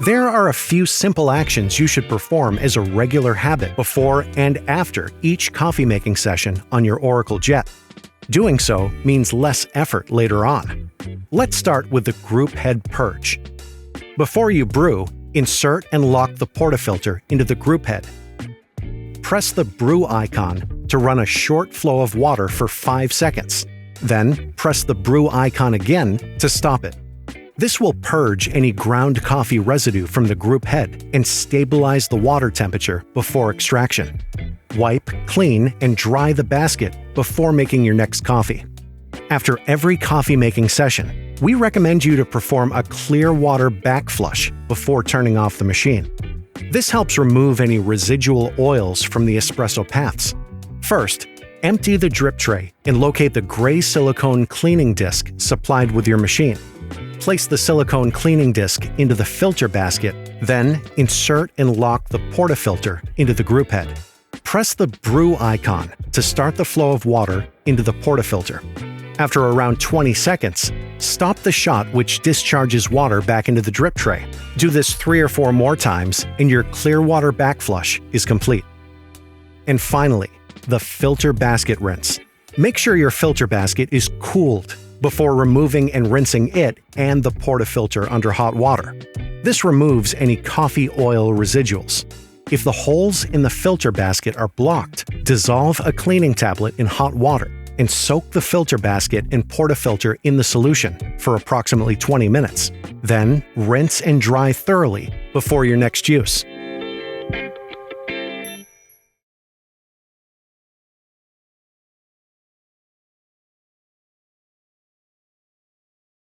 There are a few simple actions you should perform as a regular habit before and after each coffee-making session on your Oracle Jet. Doing so means less effort later on. Let's start with the group head purge. Before you brew, insert and lock the portafilter into the group head. Press the brew icon to run a short flow of water for 5 seconds. Then, press the brew icon again to stop it. This will purge any ground coffee residue from the group head and stabilize the water temperature before extraction. Wipe, clean, and dry the basket before making your next coffee. After every coffee-making session, we recommend you to perform a clear water backflush before turning off the machine. This helps remove any residual oils from the espresso paths. First, empty the drip tray and locate the gray silicone cleaning disc supplied with your machine. Place the silicone cleaning disc into the filter basket, then insert and lock the portafilter into the group head. Press the brew icon to start the flow of water into the portafilter. After around 20 seconds, stop the shot which discharges water back into the drip tray. Do this 3 or 4 more times and your clear water backflush is complete. And finally, the filter basket rinse. Make sure your filter basket is cooled before removing and rinsing it and the portafilter under hot water. This removes any coffee oil residuals. If the holes in the filter basket are blocked, dissolve a cleaning tablet in hot water and soak the filter basket and portafilter in the solution for approximately 20 minutes. Then, rinse and dry thoroughly before your next use.